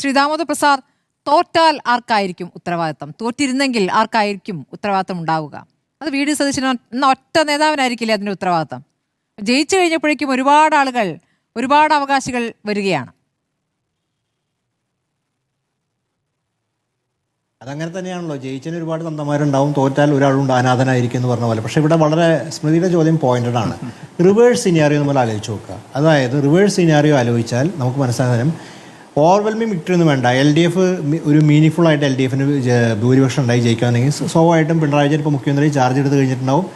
ശ്രീ ദാമോദർ പ്രസാദ്, തോറ്റാൽ ആർക്കായിരിക്കും ഉത്തരവാദിത്തം? തോറ്റിരുന്നെങ്കിൽ ആർക്കായിരിക്കും ഉത്തരവാദിത്തം ഉണ്ടാവുക? അത് വി.ഡി. സതീശൻ എന്ന ഒറ്റ നേതാവിനായിരിക്കില്ലേ അതിൻ്റെ ഉത്തരവാദിത്തം? ജയിച്ചു കഴിഞ്ഞപ്പോഴേക്കും ഒരുപാട് ആളുകൾ, ഒരുപാട് അവകാശികൾ വരികയാണ്. അതങ്ങനെ തന്നെയാണല്ലോ. ജയിച്ചതിന് ഒരുപാട് തന്തമാരുണ്ടാവും, തോറ്റാൽ ഒരാളുണ്ട് അനാഥനായിരിക്കും എന്ന് പറഞ്ഞ പോലെ. പക്ഷേ ഇവിടെ വളരെ സ്മൃതിയുടെ ചോദ്യം പോയിന്റഡ് ആണ്. റിവേഴ്സ് സിനാറിയോ നമ്മൾ ആലോചിച്ച് നോക്കുക. അതായത് റിവേഴ്സ് സിനാറിയോ ആലോചിച്ചാൽ നമുക്ക് മനസ്സിലാകാനും ഓവർവെൽമിംഗ് വിക്ടറി ഒന്നും വേണ്ട. LDF ഒരു മീനിങ് ആയിട്ട് LDF ഭൂരിപക്ഷം ഉണ്ടായി ജയിക്കുകയാണെങ്കിൽ സ്വാഭാവികമായിട്ടും പിണറായി വിജയൻ ഇപ്പോൾ മുഖ്യമന്ത്രി ചാർജ് എടുത്ത് കഴിഞ്ഞിട്ടുണ്ടാവും.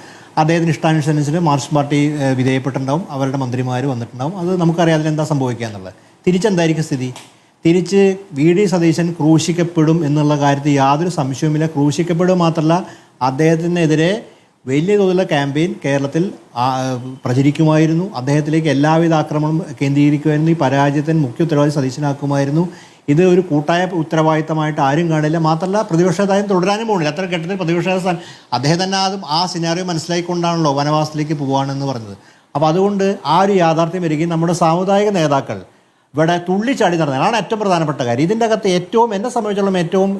അദ്ദേഹത്തിന് ഇഷ്ടാനുസരിച്ച് മാർക്സിസ്റ്റ് പാർട്ടി വിധേയപ്പെട്ടിട്ടുണ്ടാവും, അവരുടെ മന്ത്രിമാർ വന്നിട്ടുണ്ടാവും. അത് നമുക്കറിയാം അതിനെന്താ സംഭവിക്കുക എന്നുള്ളത്. തിരിച്ചെന്തായിരിക്കും സ്ഥിതി? തിരിച്ച് വി.ഡി. സതീശൻ ക്രൂശിക്കപ്പെടും എന്നുള്ള കാര്യത്തിൽ യാതൊരു സംശയവുമില്ല. ക്രൂശിക്കപ്പെടുക മാത്രമല്ല, അദ്ദേഹത്തിനെതിരെ വലിയ തോതിലുള്ള ക്യാമ്പയിൻ കേരളത്തിൽ പ്രചരിക്കുമായിരുന്നു. അദ്ദേഹത്തിലേക്ക് എല്ലാവിധ ആക്രമണം കേന്ദ്രീകരിക്കുമായിരുന്നു. ഈ പരാജയത്തിന് മുഖ്യ ഉത്തരവാദി സതീശനാക്കുമായിരുന്നു. ഇത് ഒരു കൂട്ടായ ഉത്തരവാദിത്തമായിട്ട് ആരും കാണില്ല. മാത്രമല്ല പ്രതിപക്ഷതായും തുടരാനും പോകുന്നില്ല. അത്ര ഘട്ടത്തിൽ പ്രതിപക്ഷ അദ്ദേഹം തന്നെ ആ സിനാറിയോ മനസ്സിലാക്കിക്കൊണ്ടാണല്ലോ വനവാസത്തിലേക്ക് പോവാണെന്ന് പറഞ്ഞത്. അപ്പോൾ അതുകൊണ്ട് ആ ഒരു യാഥാർത്ഥ്യം വരികയും നമ്മുടെ സാമുദായിക നേതാക്കൾ ഇവിടെ തുള്ളിച്ചാടി നടന്നതാണ് ഏറ്റവും പ്രധാനപ്പെട്ട കാര്യം. ഇതിൻ്റെ അകത്ത് ഏറ്റവും എന്നെ സംബന്ധിച്ചിടത്തോളം ഏറ്റവും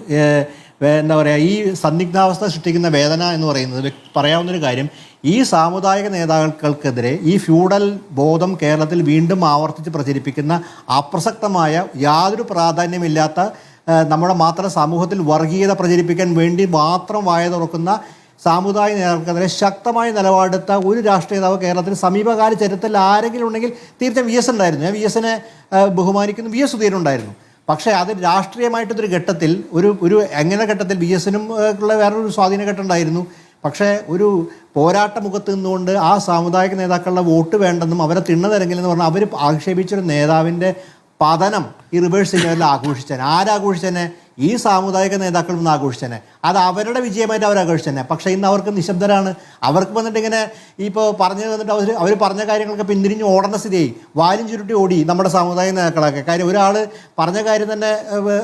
എന്താ പറയുക, ഈ സന്ദിഗ്ധാവസ്ഥ സൃഷ്ടിക്കുന്ന വേദന എന്ന് പറയുന്നത് പറയാവുന്നൊരു കാര്യം, ഈ സാമുദായിക നേതാക്കൾക്കെതിരെ ഈ ഫ്യൂഡൽ ബോധം കേരളത്തിൽ വീണ്ടും ആവർത്തിച്ച് പ്രചരിപ്പിക്കുന്ന അപ്രസക്തമായ യാതൊരു പ്രാധാന്യമില്ലാത്ത നമ്മുടെ മാത്രം സമൂഹത്തിൽ വർഗീയത പ്രചരിപ്പിക്കാൻ വേണ്ടി മാത്രം വായ തുറക്കുന്ന സാമുദായിക നേതാക്കൾക്കെതിരെ ശക്തമായ നിലപാടെടുത്ത ഒരു രാഷ്ട്രീയ നേതാവ് കേരളത്തിൽ സമീപകാല ചരിത്രത്തിൽ ആരെങ്കിലും ഉണ്ടെങ്കിൽ തീർച്ചയായും VS ഉണ്ടായിരുന്നു. ഞാൻ VSനെ ബഹുമാനിക്കുന്നു. VS സുധീരൻ ഉണ്ടായിരുന്നു. പക്ഷേ അത് രാഷ്ട്രീയമായിട്ടൊരു ഘട്ടത്തിൽ ഒരു എങ്ങനെ ഘട്ടത്തിൽ VSനും ഉള്ള വേറൊരു സ്വാധീന ഘട്ടം ഉണ്ടായിരുന്നു. പക്ഷേ ഒരു പോരാട്ട മുഖത്ത് നിന്നുകൊണ്ട് ആ സാമുദായിക നേതാക്കളുടെ വോട്ട് വേണ്ടെന്നും അവരെ തിണ്ണതരങ്ങില്ലെന്ന് പറഞ്ഞാൽ അവർ ആക്ഷേപിച്ചൊരു നേതാവിൻ്റെ പതനം ഈ റിവേഴ്സ് സിനാറിയോയിൽ ആഘോഷിച്ചേനെ. ആരാഘോഷിച്ചേനെ? ഈ സാമുദായിക നേതാക്കൾ നിന്ന് ആഘോഷിച്ചേനെ. അത് അവരുടെ വിജയമായിട്ട് അവർ ആഘോഷിച്ചേനെ. പക്ഷേ ഇന്ന് അവർക്ക് നിശബ്ദരാണ്. അവർക്ക് വന്നിട്ട് ഇങ്ങനെ ഇപ്പോൾ പറഞ്ഞു വന്നിട്ട് അവർ പറഞ്ഞ കാര്യങ്ങളൊക്കെ പിന്തിരിഞ്ഞ് ഓടേണ്ട സ്ഥിതിയായി. വാലും ചുരുട്ടി ഓടി നമ്മുടെ സാമുദായിക നേതാക്കളൊക്കെ. കാര്യം ഒരാൾ പറഞ്ഞ കാര്യം തന്നെ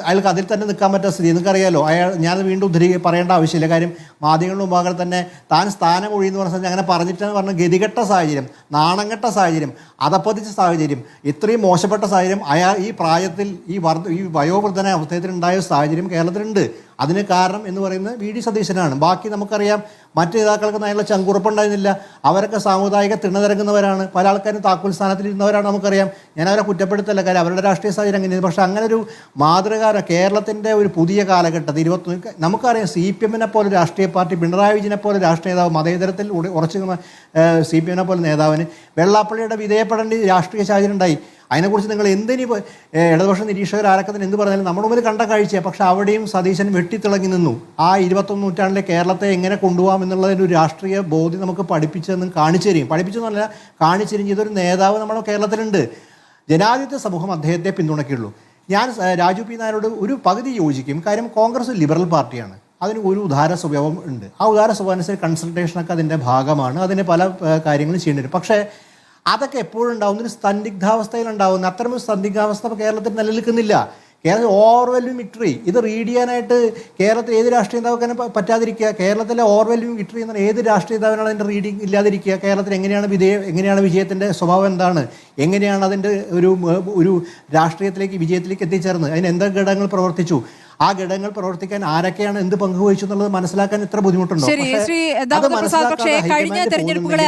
അയാൾക്ക് അതിൽ തന്നെ നിൽക്കാൻ പറ്റുന്ന സ്ഥിതി നിങ്ങൾക്കറിയാലോ. ഞാനത് വീണ്ടും പറയേണ്ട ആവശ്യമില്ല. കാര്യം മാധ്യമങ്ങളുടെ മുമ്പാകെ തന്നെ താൻ സ്ഥാനം ഒഴിയെന്ന് പറഞ്ഞാൽ അങ്ങനെ പറഞ്ഞിട്ടെന്ന് പറഞ്ഞ ഗതികെട്ട സാഹചര്യം, നാണംകെട്ട സാഹചര്യം, അതപ്പതിച്ച സാഹചര്യം, ഇത്രയും മോശപ്പെട്ട സാഹചര്യം ഈ പ്രായത്തിൽ ഈ വയോവൃദ്ധന അവസ്ഥയത്തിലുണ്ടായ സാഹചര്യം കേരളത്തിലുണ്ട്. അതിന് കാരണം എന്ന് പറയുന്നത് വി.ഡി. സതീശനാണ്. ബാക്കി നമുക്കറിയാം മറ്റ് നേതാക്കൾക്ക് നല്ല ചങ്കുറപ്പുണ്ടായിരുന്നില്ല. അവരൊക്കെ സാമുദായിക തിണ്ണതിരങ്ങുന്നവരാണ്. പല ആൾക്കാരും താക്കോൽ സ്ഥാനത്തിലിരുന്നവരാണ്. നമുക്കറിയാം. ഞാൻ അവരെ കുറ്റപ്പെടുത്തല്ല, കാര്യം അവരുടെ രാഷ്ട്രീയ സാഹചര്യം അങ്ങനെയാണ്. പക്ഷേ അങ്ങനെ ഒരു മാതൃകാര കേരളത്തിൻ്റെ ഒരു പുതിയ കാലഘട്ടത്തിൽ നമുക്കറിയാം CPM പോലെ രാഷ്ട്രീയ പാർട്ടി, പിണറായി വിജയനെ പോലെ രാഷ്ട്രീയ നേതാവ്, മതേതരത്തിൽ ഉറച്ചു CPM പോലെ നേതാവിന് വെള്ളാപ്പള്ളിയുടെ വിധേയപ്പെടേണ്ട രാഷ്ട്രീയ സാഹചര്യം ഉണ്ടായി. അതിനെക്കുറിച്ച് നിങ്ങൾ എന്തിനി ഇടതുപക്ഷ നിരീക്ഷകർ ആരൊക്കെ എന്ത് പറഞ്ഞാലും നമ്മുടെ മുമ്പിൽ കണ്ട കാഴ്ചയാണ്. പക്ഷേ അവിടെയും സതീശൻ വെട്ടിത്തിളങ്ങി നിന്നു. ആ 21 നൂറ്റാണ്ടിലെ കേരളത്തെ എങ്ങനെ കൊണ്ടുപോകാം എന്നുള്ളതിൻ്റെ ഒരു രാഷ്ട്രീയ ബോധ്യം നമുക്ക് പഠിപ്പിച്ചെന്ന് കാണിച്ചു തരും. പഠിപ്പിച്ചെന്നല്ല, കാണിച്ചു തരും. ഇതൊരു നേതാവ് നമ്മുടെ കേരളത്തിലുണ്ട്. ജനാധിപത്യ സമൂഹം അദ്ദേഹത്തെ പിന്തുണയ്ക്കുള്ളൂ. ഞാൻ രാജു പി നായരോട് ഒരു പകുതി യോജിക്കും. കാര്യം കോൺഗ്രസ് ലിബറൽ പാർട്ടിയാണ്. അതിന് ഒരു ഉദാര സ്വഭാവം ഉണ്ട്. ആ ഉദാര സ്വഭാവം അനുസരിച്ച് കൺസൾട്ടേഷനൊക്കെ അതിൻ്റെ ഭാഗമാണ്. അതിന് പല കാര്യങ്ങളും ചെയ്യേണ്ടി വരും. പക്ഷേ അതൊക്കെ എപ്പോഴും ഉണ്ടാവുന്ന ഒരു സന്ദിഗ്ധാവസ്ഥയിലുണ്ടാവുന്ന അത്തരമൊരു സന്ദിഗ്ധാവസ്ഥ കേരളത്തിൽ നിലനിൽക്കുന്നില്ല. കേരളത്തിൽ ഓവർവെൽമിംഗ് വിക്ടറി ഇത് റീഡ് ചെയ്യാനായിട്ട് കേരളത്തിൽ ഏത് രാഷ്ട്രീയ നേതാവിനെ പറ്റാതിരിക്കുക? കേരളത്തിലെ ഓവർവെൽമിംഗ് വിക്ടറി എന്ന് പറഞ്ഞാൽ ഏത് രാഷ്ട്രീയ നേതാവിനാണ് അതിൻ്റെ റീഡിങ് ഇല്ലാതിരിക്കുക? കേരളത്തിൽ എങ്ങനെയാണ് വിജയത്തിൻ്റെ സ്വഭാവം എന്താണ്? എങ്ങനെയാണ് അതിൻ്റെ ഒരു രാഷ്ട്രീയത്തിലേക്ക് വിജയത്തിലേക്ക് എത്തിച്ചേർന്നത്? അതിന് എന്തൊക്കെ ഘടകങ്ങൾ പ്രവർത്തിച്ചു? ആ ഘടകങ്ങൾ പ്രവർത്തിക്കാൻ ആരൊക്കെയാണ് എന്ത് പങ്കുവഹിച്ചു എന്നുള്ളത് മനസ്സിലാക്കാൻ ഇത്ര ബുദ്ധിമുട്ടുണ്ടോ? പക്ഷേ കഴിഞ്ഞ തെരഞ്ഞെടുപ്പുകളെ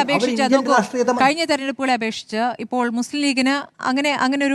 അപേക്ഷിച്ച് ഇപ്പോൾ മുസ്ലിം ലീഗിന് അങ്ങനെ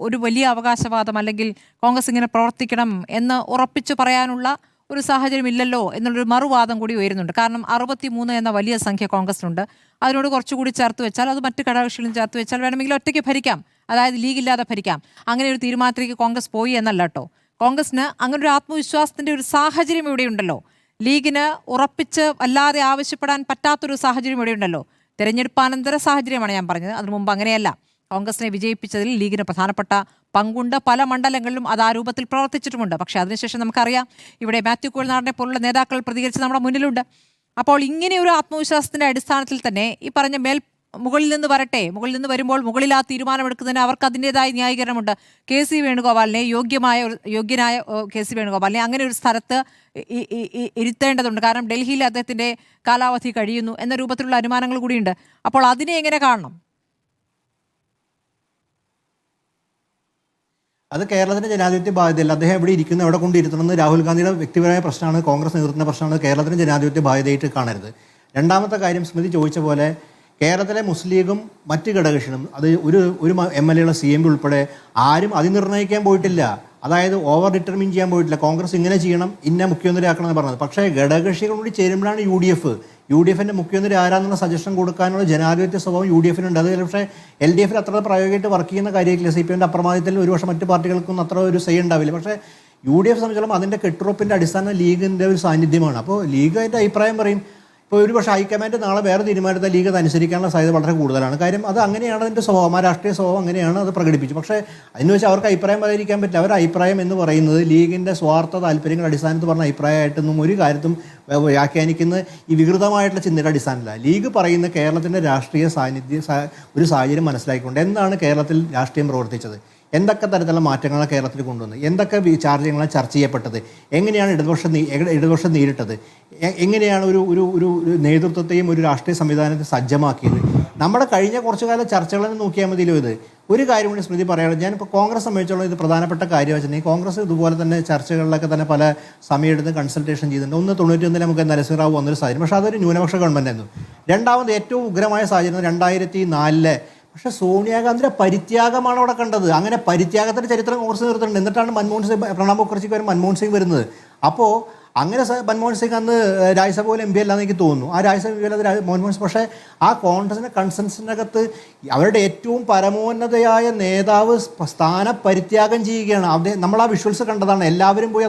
ഒരു വലിയ അവകാശവാദം അല്ലെങ്കിൽ കോൺഗ്രസ് ഇങ്ങനെ പ്രവർത്തിക്കണം എന്ന് ഉറപ്പിച്ചു പറയാനുള്ള ഒരു സാഹചര്യം ഇല്ലല്ലോ എന്നുള്ളൊരു മറുവാദം കൂടി ഉയരുന്നുണ്ട്. കാരണം 63 എന്ന വലിയ സംഖ്യ കോൺഗ്രസിനുണ്ട്. അതിനോട് കുറച്ചുകൂടി ചേർത്ത് വെച്ചാൽ, അത് മറ്റ് ഘടകകക്ഷികളും ചേർത്ത് വെച്ചാൽ വേണമെങ്കിൽ ഒറ്റയ്ക്ക് ഭരിക്കാം. അതായത് ലീഗില്ലാതെ ഭരിക്കാം. അങ്ങനെ ഒരു തീരുമാനത്തിലേക്ക് കോൺഗ്രസ് പോയി എന്നല്ല കേട്ടോ. കോൺഗ്രസിന് അങ്ങനെ ഒരു ആത്മവിശ്വാസത്തിൻ്റെ ഒരു സാഹചര്യം ഇവിടെയുണ്ടല്ലോ. ലീഗിന് ഉറപ്പിച്ച് അല്ലാതെ ആവശ്യപ്പെടാൻ പറ്റാത്തൊരു സാഹചര്യം ഇവിടെയുണ്ടല്ലോ. തെരഞ്ഞെടുപ്പാനന്തര സാഹചര്യമാണ് ഞാൻ പറഞ്ഞത്. അതിനു മുമ്പ് അങ്ങനെയല്ല. കോൺഗ്രസിനെ വിജയിപ്പിച്ചതിൽ ലീഗിന് പ്രധാനപ്പെട്ട പങ്കുണ്ട്. പല മണ്ഡലങ്ങളിലും അത് ആ രൂപത്തിൽ പ്രവർത്തിച്ചിട്ടുമുണ്ട്. പക്ഷേ അതിനുശേഷം നമുക്കറിയാം ഇവിടെ മാത്യു കുഴൽനാടനെ പോലുള്ള നേതാക്കൾ പ്രതികരിച്ച് നമ്മുടെ മുന്നിലുണ്ട്. അപ്പോൾ ഇങ്ങനെ ഒരു ആത്മവിശ്വാസത്തിൻ്റെ അടിസ്ഥാനത്തിൽ തന്നെ ഈ പറഞ്ഞ മുകളിൽ നിന്ന് വരട്ടെ, മുകളിൽ നിന്ന് വരുമ്പോൾ മുകളിൽ ആ തീരുമാനമെടുക്കുന്നതിന് അവർക്ക് അതിൻ്റെതായ ന്യായീകരണമുണ്ട്. KC വേണുഗോപാലിനെ യോഗ്യനായ KC വേണുഗോപാലിനെ അങ്ങനെ ഒരു സ്ഥലത്ത് ഇരുത്തേണ്ടതുണ്ട്. കാരണം ഡൽഹിയിൽ അദ്ദേഹത്തിൻ്റെ കാലാവധി കഴിയുന്നു എന്ന രൂപത്തിലുള്ള അനുമാനങ്ങൾ കൂടിയുണ്ട്. അപ്പോൾ അതിനെ എങ്ങനെ കാണണം? അത് കേരളത്തിന്റെ ജനാധിപത്യ ബാധ്യതയല്ല. അദ്ദേഹം എവിടെ ഇരിക്കുന്നു, എവിടെ കൊണ്ടിരുത്തണമെന്ന് രാഹുൽ ഗാന്ധിയുടെ വ്യക്തിപരമായ പ്രശ്നമാണ്, കോൺഗ്രസ് നേതൃത്വത്തിന്റെ പ്രശ്നമാണ്, കേരളത്തിന്റെ ജനാധിപത്യ ബാധ്യതയായിട്ട് കാണരുത്. രണ്ടാമത്തെ കാര്യം, സ്മൃതി ചോദിച്ച പോലെ കേരളത്തിലെ മുസ്ലിം ലീഗും മറ്റ് ഘടകകക്ഷികളും, അത് ഒരു MLA ഉള്ള CMP ഉൾപ്പെടെ ആരും അതിനിർണ്ണയിക്കാൻ പോയിട്ടില്ല. അതായത് ഓവർ ഡിറ്റർമിൻ ചെയ്യാൻ പോയിട്ടില്ല. കോൺഗ്രസ് ഇങ്ങനെ ചെയ്യണം, ഇന്ന മുഖ്യമന്ത്രി ആക്കണം എന്ന് പറഞ്ഞത്. പക്ഷേ ഘടകകക്ഷികൾ കൂടി ചേരുമ്പോഴാണ് UDF-ന്റെ മുഖ്യമന്ത്രി ആരാന്നുള്ള സജഷൻ കൊടുക്കാനുള്ള ജനാധിപത്യ സ്വഭാവം UDF-നുണ്ട്. അത് പക്ഷേ LDF-ൽ അത്ര പ്രായോഗികമായിട്ട് വർക്ക് ചെയ്യുന്ന കാര്യമായിട്ടില്ല. CPM-ന്റെ അപ്രമാദത്തിൽ ഒരുപക്ഷെ മറ്റ് പാർട്ടികൾക്കൊന്നും അത്ര ഒരു സേ ഉണ്ടാവില്ല. പക്ഷേ UDF സംബന്ധിച്ചോളം അതിൻ്റെ കെട്ടുറപ്പിൻ്റെ അടിസ്ഥാനം ലീഗിൻ്റെ ഒരു സാന്നിധ്യമാണ്. അപ്പോൾ ലീഗ് അതിൻ്റെ അഭിപ്രായം പറയും. ഇപ്പോൾ ഒരു പക്ഷേ ഹൈക്കമാൻഡ് നാളെ വേറെ തീരുമാനത്തെ ലീഗ് അത് അനുസരിക്കാനുള്ള സാധ്യത വളരെ കൂടുതലാണ്. കാര്യം അത് അങ്ങനെയാണ് അതിൻ്റെ സ്വഭാവം, ആ രാഷ്ട്രീയ സ്വഭാവം അങ്ങനെയാണ്, അത് പ്രകടിപ്പിച്ചു. പക്ഷേ അതിന് വെച്ചാൽ അവർക്ക് അഭിപ്രായം പറയാതിരിക്കാൻ പറ്റില്ല. അവരുടെ അഭിപ്രായം എന്ന് പറയുന്നത് ലീഗിൻ്റെ സ്വാർത്ഥ താല്പര്യങ്ങളുടെ അടിസ്ഥാനത്തിൽ പറഞ്ഞ അഭിപ്രായമായിട്ടൊന്നും ഒരു കാര്യത്തും വ്യാഖ്യാനിക്കുന്ന ഈ വികൃതമായിട്ടുള്ള ചിന്തയുടെ അടിസ്ഥാനത്തില്ല. ലീഗ് പറയുന്ന കേരളത്തിൻ്റെ രാഷ്ട്രീയ ഒരു സാഹചര്യം മനസ്സിലാക്കിക്കൊണ്ട് എന്താണ് കേരളത്തിൽ രാഷ്ട്രീയം പ്രവർത്തിച്ചത്, എന്തൊക്കെ തരത്തിലുള്ള മാറ്റങ്ങളാണ് കേരളത്തിൽ കൊണ്ടുവന്നത്, എന്തൊക്കെ ചാർജുകളാണ് ചർച്ച ചെയ്യപ്പെട്ടത്, എങ്ങനെയാണ് ഇടതുപക്ഷം നേരിട്ടത്, എങ്ങനെയാണ് ഒരു നേതൃത്വത്തെയും ഒരു രാഷ്ട്രീയ സംവിധാനത്തെ സജ്ജമാക്കിയത്. നമ്മുടെ കഴിഞ്ഞ കുറച്ചു കാല ചർച്ചകളെന്ന് നോക്കിയാൽ മതിയല്ലോ. ഇത് ഒരു കാര്യം കൂടി സ്മൃതി പറയാനുള്ളത്, ഞാനിപ്പോൾ കോൺഗ്രസ് സംബന്ധിച്ചുള്ള ഇത് പ്രധാനപ്പെട്ട കാര്യം വെച്ചിട്ടുണ്ടെങ്കിൽ കോൺഗ്രസ് ഇതുപോലെ തന്നെ ചർച്ചകളിലൊക്കെ തന്നെ പല സമയമെടുത്ത് കൺസൾട്ടേഷൻ ചെയ്തിട്ടുണ്ട്. 1991 നമുക്ക് നരസിംഹറാവു വന്നൊരു സാഹചര്യം, പക്ഷേ അതൊരു ന്യൂനപക്ഷ ഗവൺമെൻറ് ആയിരുന്നു. രണ്ടാമത് ഏറ്റവും ഉഗ്രമായ സാഹചര്യം 2004 പക്ഷേ സോണിയാഗാന്ധിയുടെ പരിത്യാഗമാണ് അവിടെ കണ്ടത്. അങ്ങനെ പരിത്യാഗത്തിൻ്റെ ചരിത്രം കോൺഗ്രസ് നിർത്തുന്നുണ്ട്. എന്നിട്ടാണ് മൻമോഹൻ സിംഗ്, പ്രണബ് മുഖർജിക്ക് വരെ മൻമോഹൻ സിംഗ് വരുന്നത്. അപ്പോൾ അങ്ങനെ മൻമോഹൻ സിംഗ് അന്ന് രാജ്യസഭയിൽ MP അല്ലാന്ന് എനിക്ക് തോന്നുന്നു. ആ രാജ്യസഭ MP അല്ലാതെ മൻമോഹൻ സിംഗ്. പക്ഷേ ആ കോൺഗ്രസിൻ്റെ കൺസെൻസസിനകത്ത് അവരുടെ ഏറ്റവും പരമോന്നതയായ നേതാവ് സ്ഥാനപരിത്യാഗം ചെയ്യുകയാണ്. നമ്മൾ ആ വിഷ്വൽസ് കണ്ടതാണ്. എല്ലാവരും പോയി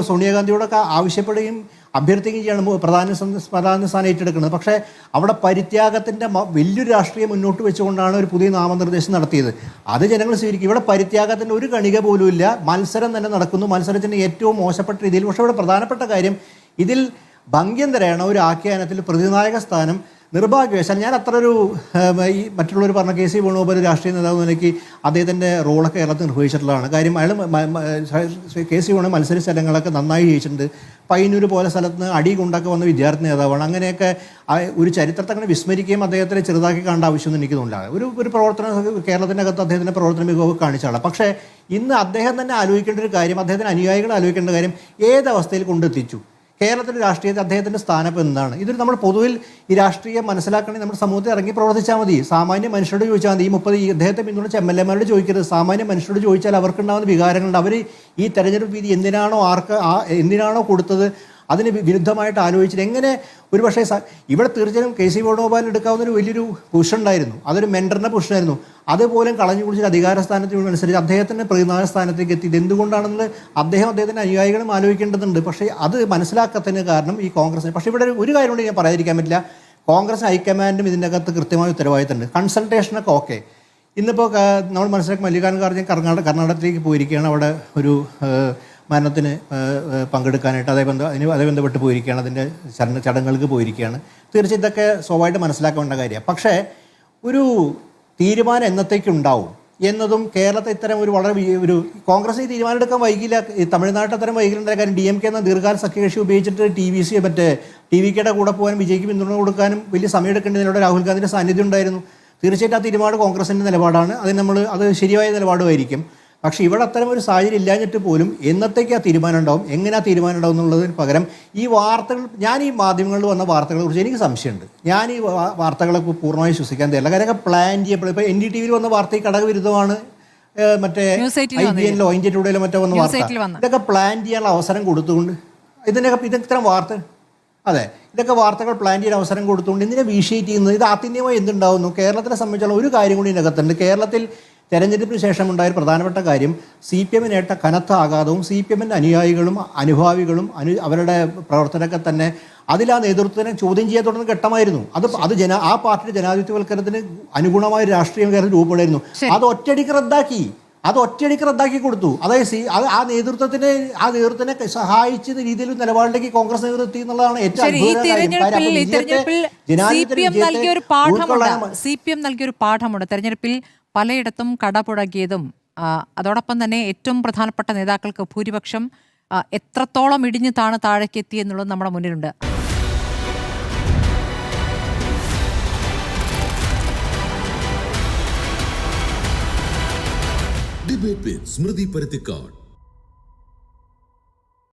സോണിയാഗാന്ധിയോടൊക്കെ ആവശ്യപ്പെടുകയും അഭ്യർത്ഥിക്കുകയും ചെയ്യാണ് പ്രധാന സ്ഥാനം ഏറ്റെടുക്കുന്നത്. പക്ഷേ അവിടെ പരിത്യാഗത്തിൻ്റെ വലിയൊരു രാഷ്ട്രീയം മുന്നോട്ട് വെച്ചുകൊണ്ടാണ് ഒരു പുതിയ നാമനിർദ്ദേശം നടത്തിയത്. അത് ജനങ്ങൾ സ്വീകരിക്കും. ഇവിടെ പരിത്യാഗത്തിൻ്റെ ഒരു കണിക പോലും ഇല്ല. മത്സരം തന്നെ നടക്കുന്നു, മത്സരത്തിൻ്റെ ഏറ്റവും മോശപ്പെട്ട രീതിയിൽ. പക്ഷേ ഇവിടെ പ്രധാനപ്പെട്ട കാര്യം, ഇതിൽ ഭംഗ്യന്തരമാണ് ഒരു ആഖ്യാനത്തിൽ പ്രതിനായക സ്ഥാനം നിർഭാഗ്യവശാൽ ഞാൻ അത്ര ഒരു ഈ മറ്റുള്ളവർ പറഞ്ഞ KC വേണുഗോപാൽ രാഷ്ട്രീയ നേതാവ് നിലയ്ക്ക് അദ്ദേഹത്തിൻ്റെ റോളൊക്കെ കേരളത്തിൽ നിർവഹിച്ചിട്ടുള്ളതാണ്. കാര്യം അയാൾ KC വേണു മത്സര സ്ഥലങ്ങളൊക്കെ നന്നായി ജയിച്ചിട്ടുണ്ട്. പയ്യന്നൂർ പോലെ സ്ഥലത്ത് നിന്ന് അടി കൊണ്ടൊക്കെ വന്ന വിദ്യാർത്ഥി നേതാവാണ്. അങ്ങനെയൊക്കെ ഒരു ചരിത്രത്തെ അങ്ങനെ വിസ്മരിക്കുകയും അദ്ദേഹത്തെ ചെറുതാക്കി കാണേണ്ട ആവശ്യമൊന്നും എനിക്ക് തോന്നില്ല. ഒരു പ്രവർത്തനം കേരളത്തിനകത്ത് അദ്ദേഹത്തിൻ്റെ പ്രവർത്തന മികവ് കാണിച്ചാണ്. പക്ഷേ ഇന്ന് അദ്ദേഹം തന്നെ ആലോചിക്കേണ്ട ഒരു കാര്യം, അദ്ദേഹത്തിന് അനുയായികൾ ആലോചിക്കേണ്ട കാര്യം, ഏതവസ്ഥയിൽ കൊണ്ടെത്തിച്ചു കേരളത്തിൻ്റെ രാഷ്ട്രീയത്തിൽ അദ്ദേഹത്തിൻ്റെ സ്ഥാനം എന്താണ്. ഇതൊരു നമ്മൾ പൊതുവിൽ ഈ രാഷ്ട്രീയം മനസ്സിലാക്കണമെങ്കിൽ നമ്മുടെ സമൂഹത്തിൽ ഇറങ്ങി പ്രവർത്തിച്ചാൽ മതി. സാമാന്യ മനുഷ്യരോട് ചോദിച്ചാൽ മതി. ഈ ഇദ്ദേഹത്തെ പിന്തുണച്ച MLA-മാരോട് ചോദിക്കരുത്. സാമാന്യ മനുഷ്യരോട് ചോദിച്ചാൽ അവർക്കുണ്ടാകുന്ന വികാരങ്ങളുണ്ട്. അവർ ഈ തെരഞ്ഞെടുപ്പ് വിധി എന്തിനാണോ കൊടുത്തത് അതിന് വിരുദ്ധമായിട്ട് ആലോചിച്ചിട്ട് എങ്ങനെ ഒരുപക്ഷേ ഇവിടെ തീർച്ചയായും KC വേണുഗോപാൽ എടുക്കാവുന്ന ഒരു വലിയൊരു പുഷുണ്ടായിരുന്നു. അതൊരു മെൻറ്ററിൻ്റെ പുഷായിരുന്നു. അതുപോലും കളഞ്ഞു കുടിച്ചിട്ട് അധികാര സ്ഥാനത്തിനനുസരിച്ച് അദ്ദേഹത്തിൻ്റെ പ്രതിനായ സ്ഥാനത്തേക്ക് എത്തി. ഇതെന്തുകൊണ്ടാണെന്ന് അദ്ദേഹത്തിൻ്റെ അനുയായികളും ആലോചിക്കേണ്ടതുണ്ട്. പക്ഷേ അത് മനസ്സിലാക്കത്തിന് കാരണം ഈ കോൺഗ്രസിന്. പക്ഷേ ഇവിടെ ഒരു കാര്യം കൊണ്ട് ഞാൻ പറയാതിരിക്കാൻ പറ്റില്ല. കോൺഗ്രസ് ഹൈക്കമാൻഡും ഇതിൻ്റെ അകത്ത് കൃത്യമായ ഉത്തരവാദിത്തമുണ്ട്. കൺസൾട്ടേഷനൊക്കെ ഓക്കെ. ഇന്നിപ്പോൾ നമ്മൾ മനസ്സിലാക്കി മല്ലികാർജ്ജുൻ ഖാർഗെ കർണാടകത്തിലേക്ക് പോയിരിക്കുകയാണ്. അവിടെ ഒരു മരണത്തിന് പങ്കെടുക്കാനായിട്ട് അതേ ബന്ധപ്പെട്ട് പോയിരിക്കുകയാണ്. അതിൻ്റെ ചടങ്ങുകൾക്ക് പോയിരിക്കുകയാണ്. തീർച്ചയായും ഇതൊക്കെ സ്വാഭാവികമായിട്ട് മനസ്സിലാക്കേണ്ട കാര്യമാണ്. പക്ഷേ ഒരു തീരുമാനം എന്നത്തേക്കുണ്ടാവും എന്നതും കേരളത്തെ ഇത്തരം ഒരു വളരെ ഒരു കോൺഗ്രസ് ഈ തീരുമാനം എടുക്കാൻ വൈകില്ല. തമിഴ്നാട്ടിൽ അത്തരം വൈകിലുണ്ടായ കാര്യം DMK എന്ന ദീർഘകാല സഖ്യകക്ഷി ഉപയോഗിച്ചിട്ട് TVKയുടെ കൂടെ പോകാനും വിജയ്ക്ക് പിന്തുണ കൊടുക്കാനും വലിയ സമയം എടുക്കേണ്ടതിലൂടെ രാഹുൽ ഗാന്ധിയുടെ സാന്നിധ്യം ഉണ്ടായിരുന്നു. തീർച്ചയായിട്ടും ആ തീരുമാനം കോൺഗ്രസിൻ്റെ നിലപാടാണ്. അത് ശരിയായ നിലപാടുമായിരിക്കും. പക്ഷേ ഇവിടെ അത്തരം ഒരു സാഹചര്യം ഇല്ലാഞ്ഞിട്ട് പോലും എന്നത്തേക്ക് ആ തീരുമാനം ഉണ്ടാവും, എങ്ങനെ ആ തീരുമാനം ഉണ്ടാവും എന്നുള്ളതിന് പകരം ഈ വാർത്തകൾ, ഞാൻ ഈ മാധ്യമങ്ങളിൽ വന്ന വാർത്തകളെ കുറിച്ച് എനിക്ക് സംശയമുണ്ട്. ഞാൻ ഈ വാർത്തകളൊക്കെ പൂർണ്ണമായി വിശ്വസിക്കാൻ തരില്ല. കാര്യമൊക്കെ പ്ലാൻ ചെയ്യപ്പെടും. ഇപ്പോൾ NDTV-ൽ വന്ന വാർത്ത ഈ ഘടകവിരുദ്ധമാണ്, മറ്റേ IBN-ലോ ഇന്ത്യ ടുഡേയിലോ മറ്റോ വന്ന വാർത്ത, ഇതൊക്കെ പ്ലാൻ ചെയ്യാനുള്ള അവസരം കൊടുത്തുകൊണ്ട് ഇത്തരം വാർത്ത ഇതൊക്കെ വാർത്തകൾ പ്ലാൻ ചെയ്യാൻ അവസരം കൊടുത്തുകൊണ്ട് ഇതിനെ വിഷയേറ്റ് ചെയ്യുന്നത്, ഇത് ആത്യന്തികമായി എന്തുണ്ടാവുന്നു? കേരളത്തിനെ സംബന്ധിച്ചുള്ള ഒരു കാര്യം കൂടി ഇതിനകത്തുണ്ട്. കേരളത്തിൽ തെരഞ്ഞെടുപ്പിന് ശേഷം ഉണ്ടായ പ്രധാനപ്പെട്ട കാര്യം CPM-നേട്ട കനത്ത ആഘാതവും CPM-ന്റെ അനുയായികളും അനുഭാവികളും അവരുടെ പ്രവർത്തനമൊക്കെ തന്നെ അതിൽ ആ നേതൃത്വത്തിനെ ചോദ്യം ചെയ്യാൻ തുടങ്ങുന്ന ഘട്ടമായിരുന്നു. ആ പാർട്ടിയുടെ ജനാധിപത്യവൽക്കരണത്തിന് അനുഗുണമായ രാഷ്ട്രീയം കേരളം രൂപപ്പെടായിരുന്നു. അത് ഒറ്റയടിക്ക് റദ്ദാക്കി കൊടുത്തു. അതായത് ആ നേതൃത്വത്തിനെ സഹായിച്ച രീതിയിൽ നിലപാടിലേക്ക് കോൺഗ്രസ് നേതൃത്വം എന്നുള്ളതാണ് ഏറ്റവും CPM നൽകിയൊരു പാഠമുണ്ട്. തെരഞ്ഞെടുപ്പിൽ പലയിടത്തും കടപുഴകിയതും അതോടൊപ്പം തന്നെ ഏറ്റവും പ്രധാനപ്പെട്ട നേതാക്കൾക്ക് ഭൂരിപക്ഷം എത്രത്തോളം ഇടിഞ്ഞു താഴേക്ക് എത്തി എന്നുള്ളത് നമ്മുടെ മുന്നിലുണ്ട്. Celebrate with Smriti Parathikkad.